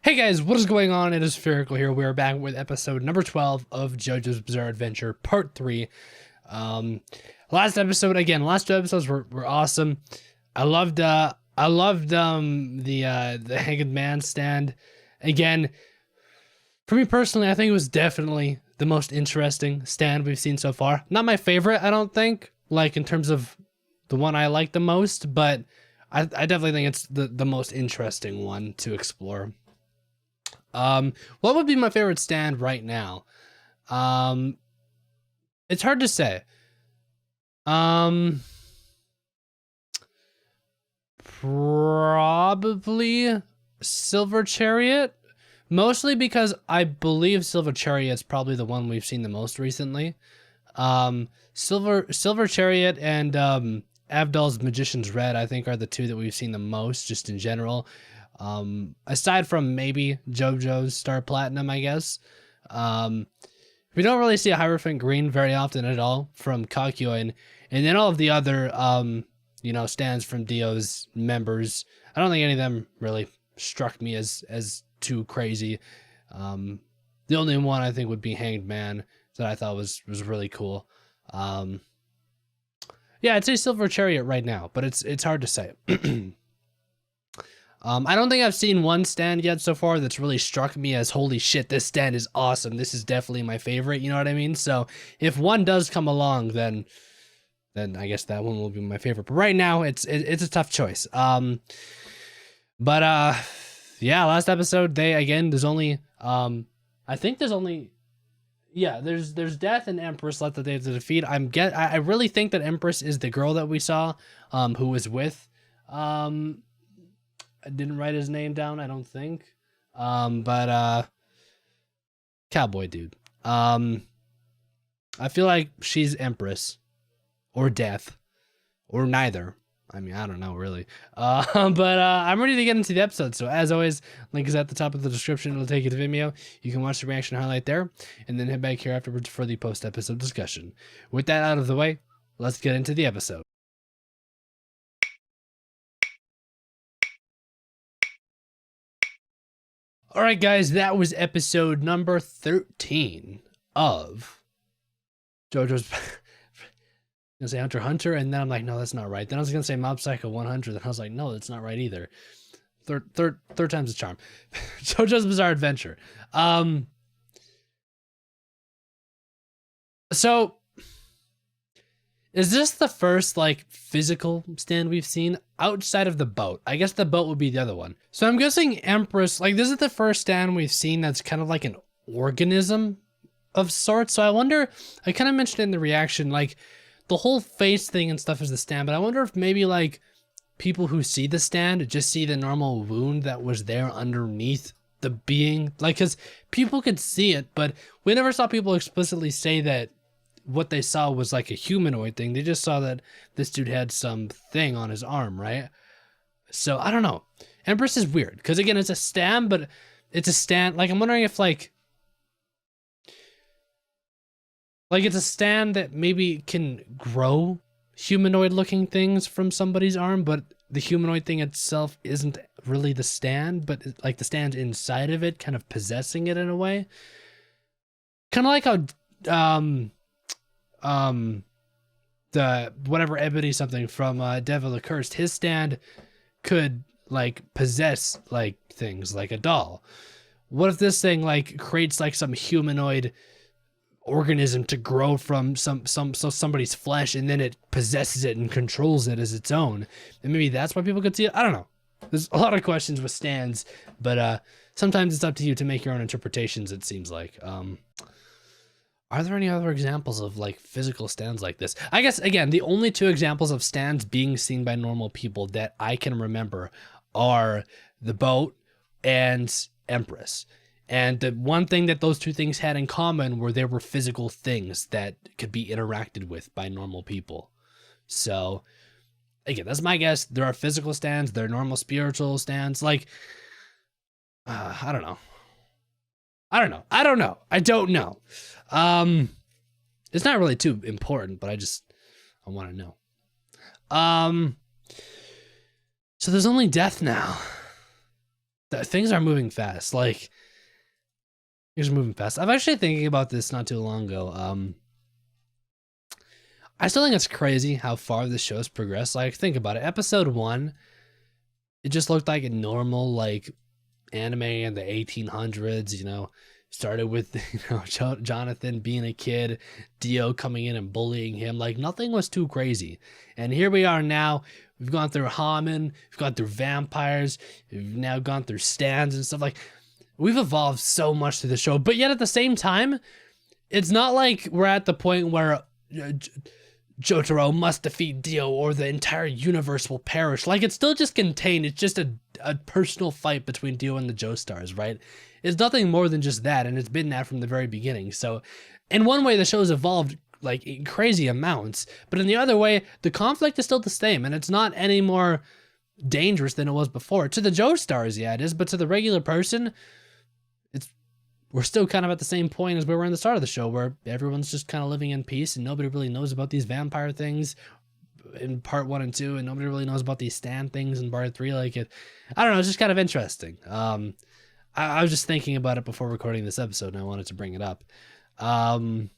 Hey guys, what is going on? It is Spherical here. We are back with episode number 12 of JoJo's Bizarre Adventure Part 3. Last episode, again, last two episodes were awesome. I loved the Hanged Man stand. Again, for me personally, I think it was definitely the most interesting stand we've seen so far. Not my favorite, I don't think, like in terms of the one I like the most, but I definitely think it's the most interesting one to explore. What would be my favorite stand right now? It's hard to say. Probably Silver Chariot, mostly because I believe Silver Chariot's probably the one we've seen the most recently. Silver Chariot and Abdal's Magician's Red, I think, are the two that we've seen the most, just in general. Aside from maybe JoJo's Star Platinum, I guess. We don't really see a Hierophant Green very often at all from Kakyoin, and then all of the other, stands from Dio's members. I don't think any of them really struck me as too crazy. The only one I think would be Hanged Man that I thought was really cool. Yeah, I'd say Silver Chariot right now, but it's hard to say. I don't think I've seen one stand yet so far that's really struck me as, holy shit, this stand is awesome. This is definitely my favorite, you know what I mean? So if one does come along, then I guess that one will be my favorite. But right now, it's a tough choice. Yeah, last episode, there's only, there's Death and Empress left that they have to defeat. I really think that Empress is the girl that we saw, who was with, I didn't write his name down, I don't think. Cowboy dude. I feel like she's Empress or Death or neither. I mean, I don't know really. I'm ready to get into the episode. So as always, link is at the top of the description. It'll take you to Vimeo. You can watch the reaction highlight there and then head back here afterwards for the post-episode discussion. With that out of the way, let's get into the episode. All right, guys, that was episode number 13 of JoJo's. I was gonna say Hunter x Hunter, and then I'm like, no, that's not right. Then I was gonna say Mob Psycho 100, and I was like, no, that's not right either. Third time's the charm. JoJo's Bizarre Adventure. So is this the first like physical stand we've seen outside of the boat? I guess the boat would be the other one. So I'm guessing Empress, like this is the first stand we've seen that's kind of like an organism of sorts. So I wonder, I kind of mentioned in the reaction, like the whole face thing and stuff is the stand, but I wonder if maybe like people who see the stand just see the normal wound that was there underneath the being, like, cause people could see it, but we never saw people explicitly say that what they saw was like a humanoid thing. They just saw that this dude had some thing on his arm, right? So I don't know. Empress is weird because again, it's a stand, but it's a stand. Like I'm wondering if like it's a stand that maybe can grow humanoid looking things from somebody's arm, but the humanoid thing itself isn't really the stand, but like the stand inside of it, kind of possessing it in a way. Kind of like how the whatever Ebony something from Devil the Cursed, his stand could like possess like things like a doll. What if this thing like creates like some humanoid organism to grow from somebody's flesh, and then it possesses it and controls it as its own, and maybe that's why people could see it? I don't know. There's a lot of questions with stands, but sometimes it's up to you to make your own interpretations, it seems like. Are there any other examples of like physical stands like this? I guess, again, the only two examples of stands being seen by normal people that I can remember are the boat and Empress. And the one thing that those two things had in common were there were physical things that could be interacted with by normal people. So again, that's my guess. There are physical stands, there are normal spiritual stands. Like, I don't know. I don't know. It's not really too important, but I want to know. So there's only Death now. things are moving fast. Like, things are moving fast. I'm actually thinking about this not too long ago. I still think it's crazy how far the show's progressed. Like, think about it. Episode 1, it just looked like a normal, like, anime in the 1800s, you know, started with, you know, Jonathan being a kid, Dio coming in and bullying him. Like, nothing was too crazy. And here we are now. We've gone through Haman, we've gone through vampires, we've now gone through stands and stuff. Like, we've evolved so much through the show, but yet at the same time, it's not like we're at the point where Jotaro must defeat Dio or the entire universe will perish. Like, it's still just contained. It's just a personal fight between Dio and the Joestars, right? It's nothing more than just that, and it's been that from the very beginning. So, in one way, the show's evolved like in crazy amounts, but in the other way, the conflict is still the same, and it's not any more dangerous than it was before. To the Joestars, yeah, it is, but to the regular person, we're still kind of at the same point as we were in the start of the show, where everyone's just kind of living in peace and nobody really knows about these vampire things in part 1 and 2, and nobody really knows about these stand things in part 3. Like, I don't know, it's just kind of interesting. I was just thinking about it before recording this episode, and I wanted to bring it up. Honestly,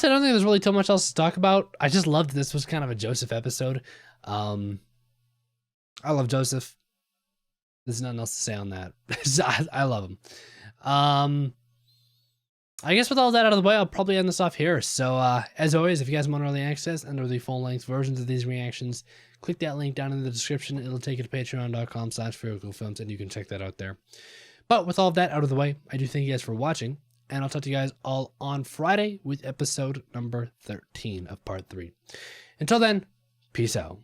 I don't think there's really too much else to talk about. I just loved this was kind of a Joseph episode. I love Joseph. There's nothing else to say on that. I love him. I guess with all that out of the way, I'll probably end this off here. So as always, if you guys want early access and or the full-length versions of these reactions, click that link down in the description. It'll take you to patreon.com/FearlessFilms, and you can check that out there. But with all of that out of the way, I do thank you guys for watching, and I'll talk to you guys all on Friday with episode number 13 of part 3. Until then, peace out.